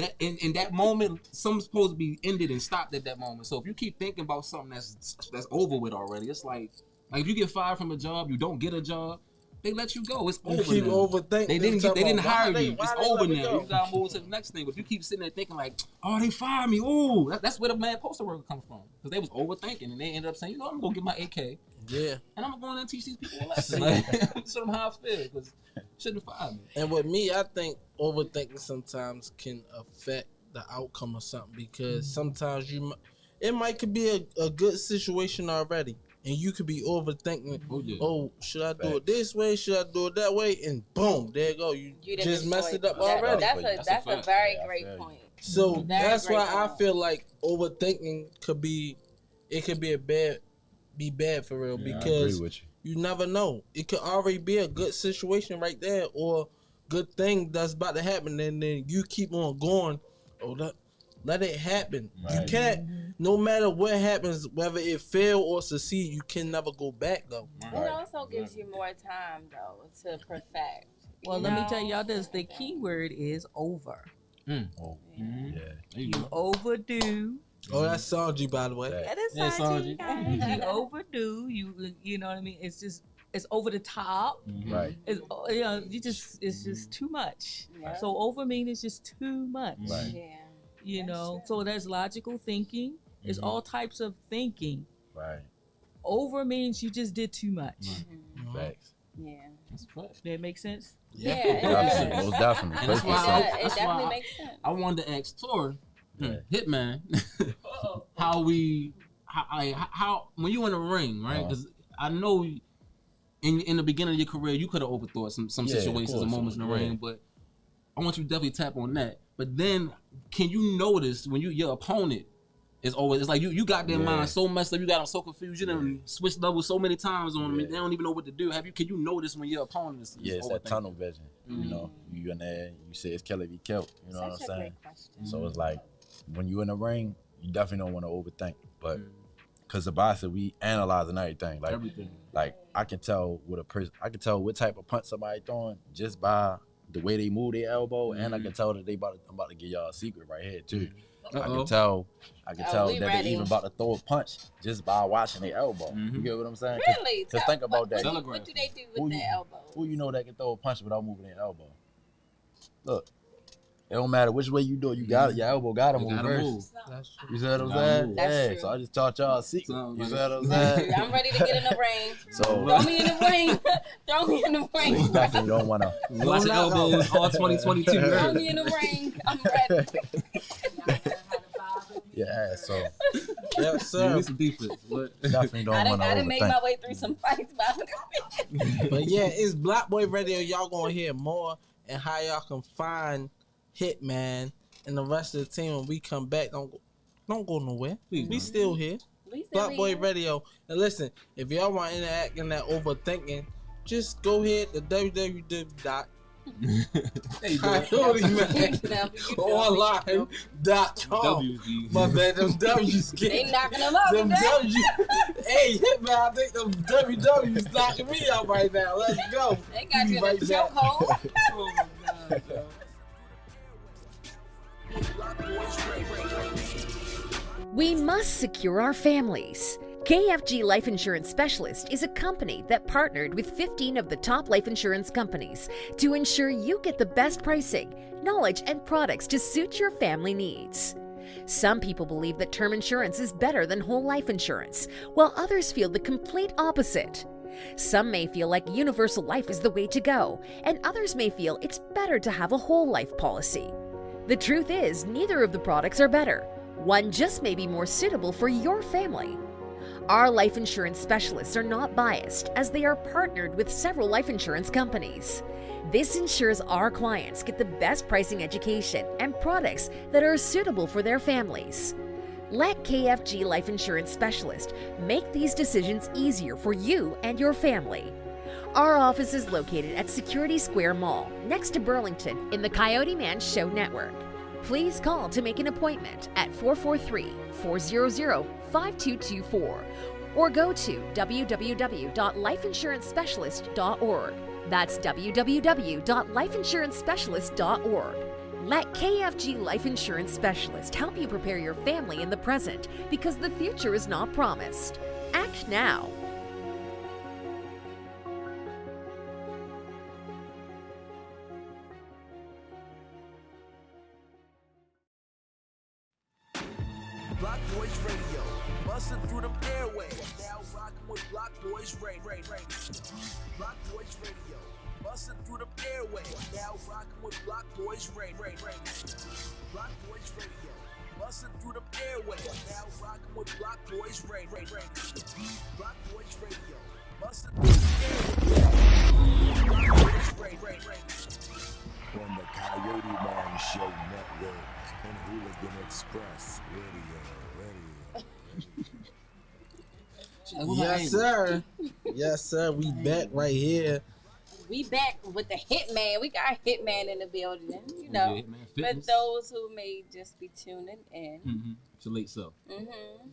that in that moment, something's supposed to be ended and stopped at that moment. So if you keep thinking about something that's over with already, it's like if you get fired from a job, you don't get a job, they let you go. It's over. You keep overthinking. They didn't hire you. It's over now. You gotta move to the next thing. But if you keep sitting there thinking like, oh, they fired me. Oh, that's where the mad postal worker comes from. Because they was overthinking and they ended up saying, you know, I'm gonna go get my AK. Yeah. And I'm gonna go in and teach these people a lesson. Like, show them how I feel. Because shouldn't have fired me. And with me, I think overthinking sometimes can affect the outcome of something because sometimes it might could be a good situation already. And you could be overthinking, oh, should I do it this way? Should I do it that way? And boom, there you go. You just messed it up already. That's a very great point. So that's why I feel like overthinking could be bad for real because you never know. It could already be a good situation right there or good thing that's about to happen, and then you keep on going. Oh, let it happen. Right. You can't. No matter what happens, whether it fail or succeed, you can never go back though. It also gives you more time though to perfect. Well, let me tell y'all this: the key word is over. You overdo. Oh, that's Sanji, by the way. That is Sanji. You overdo. You know what I mean? It's over the top. Right. It's it's just too much. Yeah. So over means it's just too much. Right. Yeah. You know, so there's logical thinking. There's all types of thinking. Right. Over means you just did too much. Facts. Yeah. That makes sense? Yeah. Most definitely. And that's why it definitely makes sense. I wanted to ask Tor, Hitman, how when you in the ring, right? Because I know in the beginning of your career, you could have overthought some situations and moments in the ring, but I want you to definitely tap on that. But then, can you notice when your opponent is always, it's like you got their mind so messed up, you got them so confused, you done switched levels so many times on them, they don't even know what to do. Can you notice when your opponent is it's that tunnel vision. You know, you in there, you say it's kill it, be killed. You know what I'm saying? So it's like when you in the ring, you definitely don't want to overthink, but because the boxer, we analyzing everything. Like everything. Like I can tell what type of punch somebody throwing just by the way they move their elbow, and I can tell that I'm about to give y'all a secret right here too. I can tell that they even about to throw a punch just by watching their elbow. You get what I'm saying? Really? Just think about that. What do they do with their elbow? Who you know that can throw a punch without moving their elbow? Look, it don't matter which way you do it. You got it. Your elbow got to move first. You see what I'm saying? Yeah. So I just taught y'all a secret. You see what I'm saying? I'm ready to get in the ring. So throw me in the ring. Throw me in the ring. You definitely don't want to. Watch your elbows all 2022. Throw me in the ring. I'm ready. Yeah, so yes, sir. Need some defense. Definitely don't want to I done made my overthink. way through some fights, But yeah, it's Black Boy Radio. Y'all gonna hear more and how y'all can find Hitman and the rest of the team when we come back. Don't go nowhere. We still here. Black Boy Radio. And listen, if y'all want to interact in that overthinking, just go ahead to www.CoyoteMan online.com. My bad, them W's They knocking them out. Them W's. Hey, Hitman, I think them WW's knocking me out right now. Let's go. They got you in a chokehold. Oh my God, We must secure our families. KFG Life Insurance Specialist is a company that partnered with 15 of the top life insurance companies to ensure you get the best pricing, knowledge, and products to suit your family needs. Some people believe that term insurance is better than whole life insurance, while others feel the complete opposite. Some may feel like universal life is the way to go, and others may feel it's better to have a whole life policy. The truth is, neither of the products are better. One just may be more suitable for your family. Our life insurance specialists are not biased, as they are partnered with several life insurance companies. This ensures our clients get the best pricing, education, and products that are suitable for their families. Let KFG Life Insurance Specialist make these decisions easier for you and your family. Our office is located at Security Square Mall, next to Burlington, in the Coyote Man Show Network. Please call to make an appointment at 443-400-5224 or go to www.lifeinsurancespecialist.org. That's www.lifeinsurancespecialist.org. Let KFG Life Insurance Specialist help you prepare your family in the present because the future is not promised. Act now. Block Boys Radio, busting through them airwaves. Now rocking with Block Boys Radio. Block Boys Radio, busting through them airwaves. Now rocking with Block Boys Radio. Block Boys Radio, busting through them airwaves. Now rocking with Block Boys Radio. Block Boys Radio, busting through them airwaves. Block Boys Radio. On the CoyoteMan Show Network and Hooligan Express Radio. Yes, sir. Yes, sir. We back right here. We back with the Hitman. We got Hitman in the building, you know. For those who may just be tuning in. Mm-hmm. It's your late self.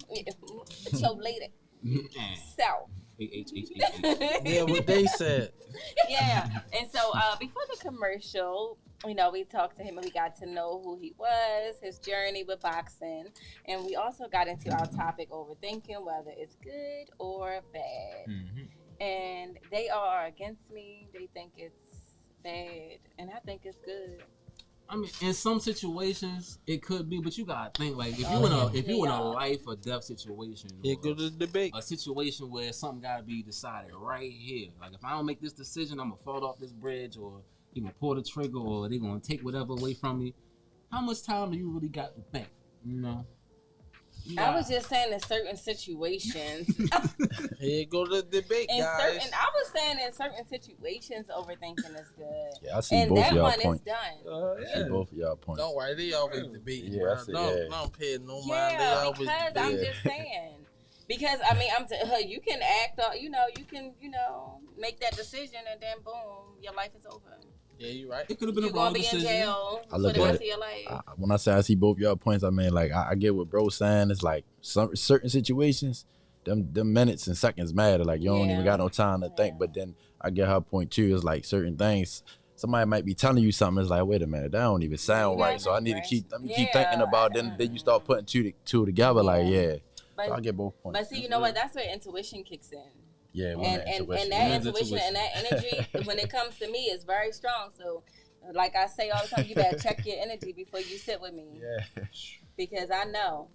It's your late self. Yeah, what they said. Yeah. And so before the commercial, you know, we talked to him and we got to know who he was, his journey with boxing. And we also got into our topic, overthinking, whether it's good or bad. Mm-hmm. And they are against me. They think it's bad. And I think it's good. I mean, in some situations it could be, but you gotta think like if you in a life or death situation, it go to debate. A situation where something gotta be decided right here. Like if I don't make this decision, I'm gonna fall off this bridge, or he gonna pull the trigger, or they gonna take whatever away from me. How much time do you really got to think? You know. I was just saying in certain situations. Here go the debate, guys. I was saying in certain situations, overthinking is good. Yeah, I see both y'all points. And that one is done. I see both of y'all points. Don't worry, they always debating. Yeah, don't pay no mind. Yeah, because I'm just saying. Because I mean, you can act, you can make that decision, and then boom, your life is over. Yeah, you're right. It could have been a wrong decision. You're gonna be in jail for the rest of your life. When I say I see both y'all points, I mean like I get what bro's saying. It's like certain situations, them minutes and seconds matter. Like you don't even got no time to think. But then I get her point too. It's like certain things. Somebody might be telling you something. It's like, wait a minute, that don't even sound right. So I need to keep thinking about it. Then you start putting two together. Like so I get both points. But see, you know what? That's where intuition kicks in. Yeah, and that intuition and that energy, when it comes to me, is very strong. So, like I say all the time, you better check your energy before you sit with me. Yeah. Because I know.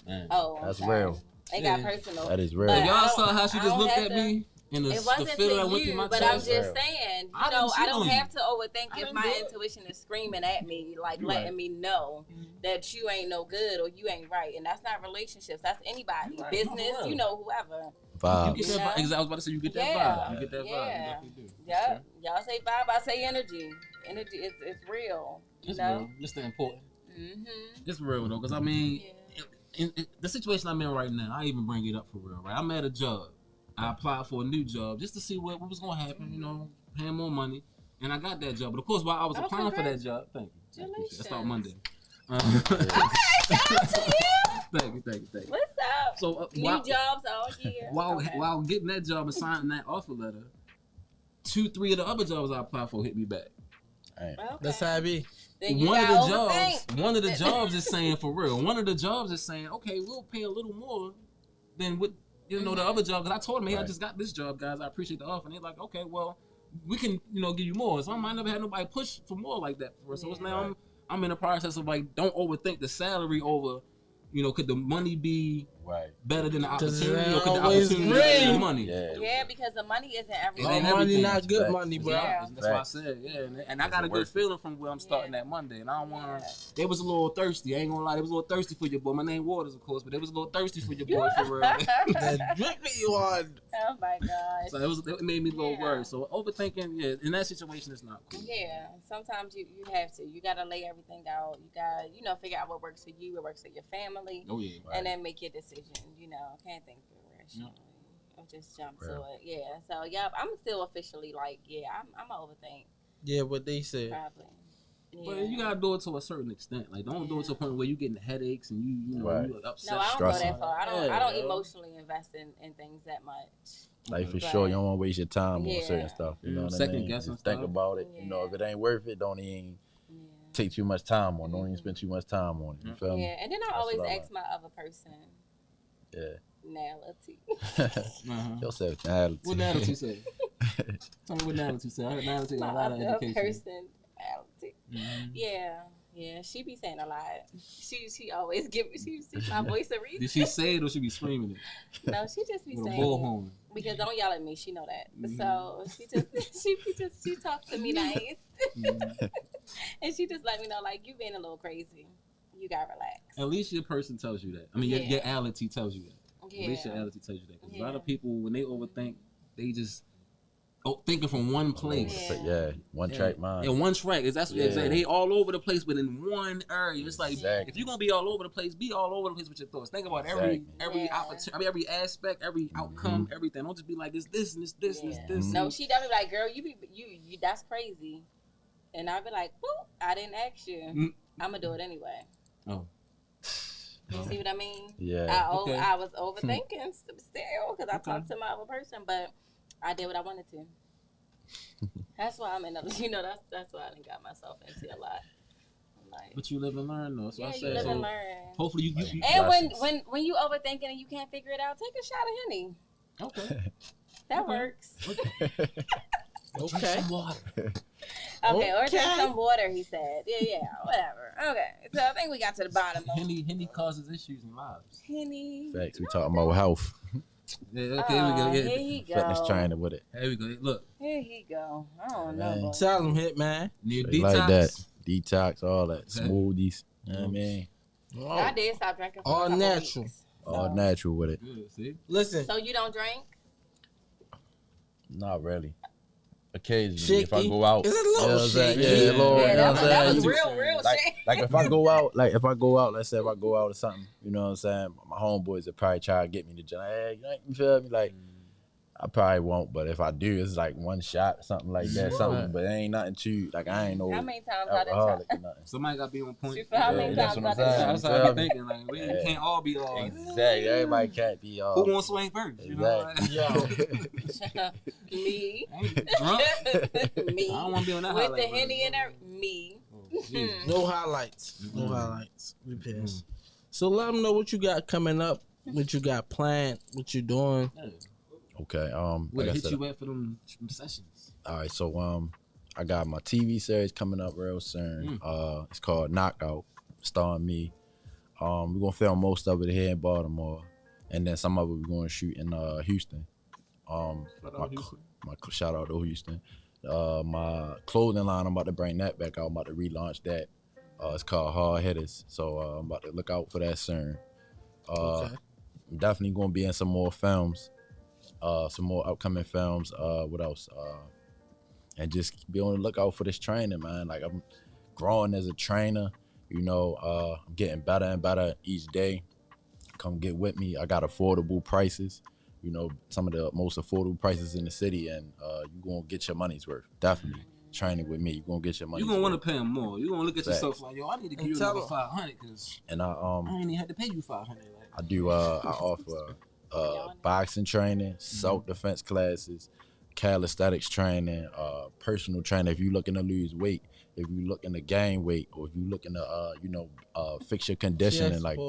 Man, that's real. It got personal. That is real. Y'all saw how she just looked at me? It wasn't to you, but I'm just saying, I don't have to overthink if my intuition is screaming at me, like letting me know that you ain't no good or you ain't right. And that's not relationships. That's anybody, business, whoever. Vibe. You get that vibe. I was about to say you get that vibe. You get that vibe. You definitely do. Yeah. Okay. Y'all say vibe, I say energy. Energy is real. It's real. It's the important. Mm-hmm. It's real though, because I mean, in the situation I'm in right now, I even bring it up for real, right? I'm at a job. I applied for a new job just to see what was going to happen, paying more money. And I got that job. But of course, while I was applying for that job, thank you. That's on Monday. Okay, shout out to you. Thank you. What's up? So, new jobs all year. While getting that job and signing that offer letter, 2-3 of the other jobs I applied for hit me back. Okay. That's how it be. One of the jobs is saying for real. One of the jobs is saying, okay, we'll pay a little more than what the other job. Because I told them, hey, I just got this job, guys. I appreciate the offer. And they're like, okay, well, we can, give you more. So I might never had nobody push for more like that for us. So it's now I'm in the process of like, don't overthink the salary over, could the money be better than the opportunity, or could the opportunity be better than the money? Yeah, because the money isn't everything. All money not good money, bro. Yeah. That's why I said, and I got a good feeling from where I'm starting that Monday, and I don't want to. They was a little thirsty. I ain't gonna lie, they was a little thirsty for your boy. My name Waters, of course, but they was a little thirsty for your boy for real. That drip me on. Oh my gosh. So it made me a little worried. So overthinking, in that situation, it's not cool. Yeah, sometimes you have to. You gotta lay everything out. You gotta figure out what works for you, what works for your family. Oh yeah. And then make your decision. Can't think rationally. Or just jump to it. Yeah. So I'm still officially like, I'm a overthink. Yeah, what they said. Probably. Yeah. But you gotta do it to a certain extent. Like, don't do it to a point where you getting headaches and you upset. No, I don't go that far. I don't emotionally invest in things that much. Like for sure, you don't want to waste your time on certain stuff. You know what I mean? Guessing Just think about it. If it ain't worth it, don't even. take too much time on. Don't even spend too much time on it. You feel me? Yeah, and then I always ask my other person. Yeah. Nality. You'll say Nality. What Nality say? Tell me what Nality say. I heard Nality got a lot of education. Personality. Yeah, she be saying a lot. She always give she my voice a reason. Did she say it or she be screaming it? No, she just be saying bullhorn. Because don't yell at me, she know that. So she talks to me nice. And she just let me know, like, you being a little crazy. You gotta relax. At least your person tells you that. I mean, your ality tells you that. Yeah. At least your ality tells you that. Because a lot of people, when they overthink, they just thinking from one place. One track mind. Yeah, one track. That's what exactly. They all over the place, but in one area. It's like if you're gonna be all over the place, be all over the place with your thoughts. Think about every opportunity, every aspect, every outcome, everything. Don't just be like this and this. No, she definitely like, girl, you that's crazy. And I'll be like, whoop, I didn't ask you. I'm gonna do it anyway. Oh. You see what I mean? Yeah. I was overthinking still because I talked to my other person, but I did what I wanted to. That's why I'm in that's why I done got myself into a lot. Like, but you live and learn though. So I said, you live and learn. Hopefully you and when you overthinking and you can't figure it out, take a shot of Henny. Okay. That works. Okay. Some water. Okay, or drink some water, he said. Yeah, whatever. Okay. So I think we got to the bottom of it. Henny causes issues in lives. Henny. Facts. We talking about health. Yeah, okay, here we go. Here he go. Fitness trainer with it. Here we go. Look. Here he go. I don't know. Tell him, Hitman. Need detox. Like that. Detox, all that. Smoothies. You know what I mean? I did stop drinking for all natural. Weeks, all natural with it. Good, see? Listen. So you don't drink? Not really. Occasionally, shaky. If I go out, it's a little shaky. That was real shaky. Like if I go out, let's say if I go out or something, you know what I'm saying? My homeboys would probably try to get me to gym. Hey, you feel me? Like I probably won't, but if I do, it's like one shot or something like that. Something, but it ain't nothing too. Like I ain't no. How many times I done tried? Somebody got to be on point. How many times I That's how I be thinking. Like we can't all be all. Exactly. Everybody can't be all. Who wants to swing first? You know? Me. Drunk? Me. I don't want to be on that with highlight. The Henny and me. No highlights. No highlights. We pissed. So let them know what you got coming up, what you got planned, what you doing. Okay. Where hit you at for them sessions? All right. So I got my TV series coming up real soon. It's called Knockout, starring me. We're gonna film most of it here in Baltimore, and then some of it we're gonna shoot in Houston. Shout out to Houston. My clothing line, I'm about to bring that back out. I'm about to relaunch that. It's called Hard Hitters. So I'm about to look out for that soon. I'm definitely gonna be in some more films. Some more upcoming films. What else? And just be on the lookout for this training, man. Like I'm growing as a trainer. You know, I'm getting better and better each day. Come get with me. I got affordable prices. You know, some of the most affordable prices in the city, and you're gonna get your money's worth. Definitely training with me, you're gonna get your money's worth. You're gonna want to pay them more. You're gonna look at yourself like, yo, I need to give you another $500 because I ain't even had to pay you $500. Like. I do. I offer boxing training, self-defense classes, calisthenics training, personal training. If you're looking to lose weight, if you're looking to gain weight, or if you're looking to fix your condition and like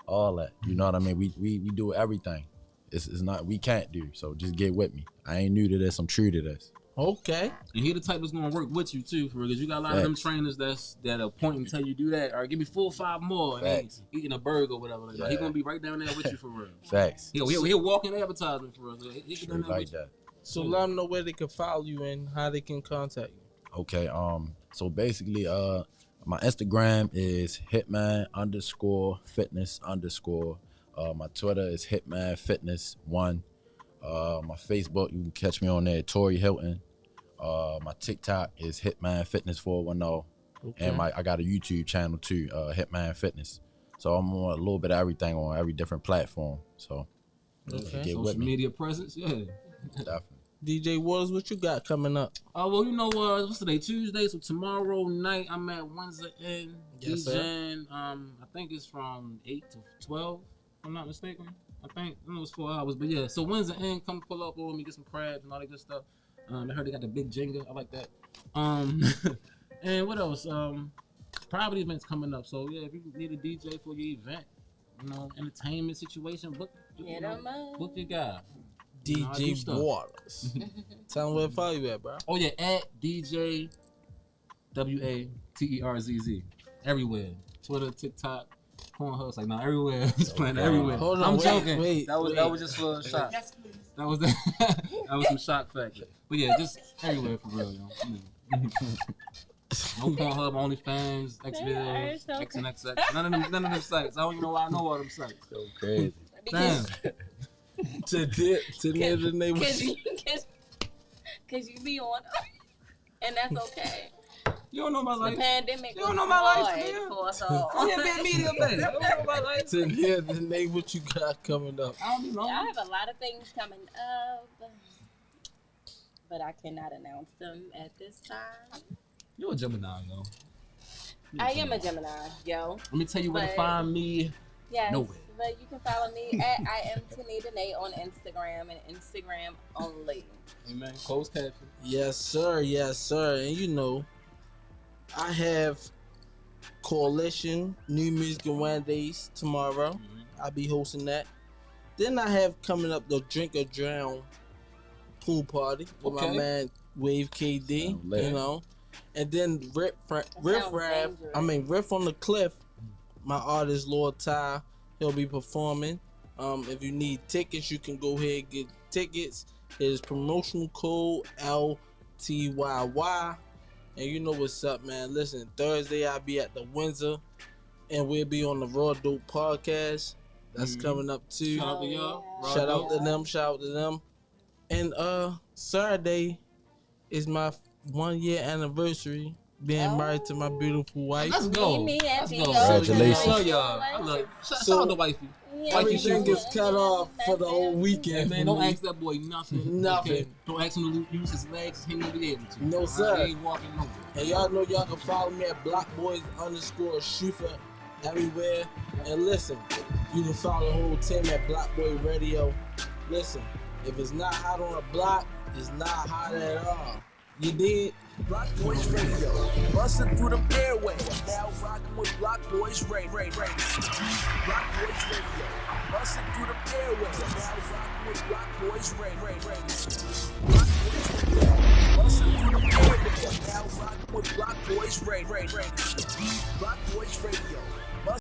all that. You know what I mean? We do everything. It's not we can't do. So just get with me. I ain't new to this. I'm true to this. Okay. And he the type that's gonna work with you too, for because you got a lot of them trainers that'll point and tell you do that, or give me 4 or 5 more, and then eating a burger or whatever. Like he gonna be right down there with you for real. Facts. He'll walk in advertisement for us. He can do like that. So let them know where they can follow you and how they can contact you. Okay. So basically, my Instagram is hitman_fitness_. My Twitter is hitmanfitness1. My Facebook, you can catch me on there, Tory Hilton. My TikTok is hitmanfitness410. And I got a YouTube channel too, Hitman Fitness. So I'm on a little bit of everything on every different platform. So get social with me. Media presence, yeah. Definitely. DJ Waters, what you got coming up? Well, you know, what's today? Tuesday. So tomorrow night, I'm at Windsor Inn. Yes, DJing. I think it's from 8 to 12, if I'm not mistaken. I know it's 4 hours, but yeah. So Windsor Inn, come pull up on me, get some crabs and all that good stuff. I heard they got the big Jenga. I like that. And what else? private events coming up. So yeah, if you need a DJ for your event, entertainment situation, book your guy. DJ Waters. Tell him where to follow you at, bro. Oh yeah, at DJ WATERZZ. Everywhere. Twitter, TikTok, Pornhub. It's like everywhere. He's playing everywhere. Hold on, I'm joking. Wait, that was just for a shot. Yes, please. That was some shock factor. But yeah, just everywhere for real, yo. No Pornhub, OnlyFans, Xvideos, XNXX. None of them sites. I don't even know why I know all them sites. So crazy. Damn. To near the name. Cause you be on, and that's okay. You don't know my life. The pandemic. You don't know my life, for us all. I'm here being media, baby. You don't know my life. To near the name, what you got coming up? I don't know. I have a lot of things coming up, but I cannot announce them at this time. You're a Gemini, yo. I am a Gemini, yo. Let me tell you where to find me. Yes, Nowhere. but you can follow me at I am Tanita Nate on Instagram and Instagram only. Amen. Closed caption. Yes, sir. Yes, sir. And I have Coalition New Music and Wednesdays tomorrow. I'll be hosting that. Then I have coming up the Drink or Drown pool party with my man Wave KD. And then Riff on the Cliff. My artist Lord Ty, he'll be performing. If you need tickets, you can go ahead and get tickets. His promotional code LTYY. And you know what's up, man. Listen, Thursday I'll be at the Windsor, and we'll be on the Raw Dope podcast. That's coming up too. Shout out to y'all. Shout out to them. And Saturday is my 1 year anniversary being married to my beautiful wife. Let's go. Let's go. Congratulations. I love y'all. Shout out to wifey. Everything gets cut off for the whole weekend. Man, don't ask that boy nothing. Nothing. Okay? Don't ask him to use his legs. He won't be able to. No, sir. He ain't walking nowhere. And y'all know y'all can follow me at BlockBoys_Shufa everywhere. And listen, you can follow the whole team at Block Boy Radio. Listen, if it's not hot on the block, it's not hot at all. You did? Block Boyz Radio, busting through the airways. Now rocking with Block Boyz Radio. Block Boyz Radio, busting through the airways. Now rocking with Block Boyz Radio. Block Boyz Radio, busting through the airways. Now rocking with Block Boyz Radio. Block Boyz Radio.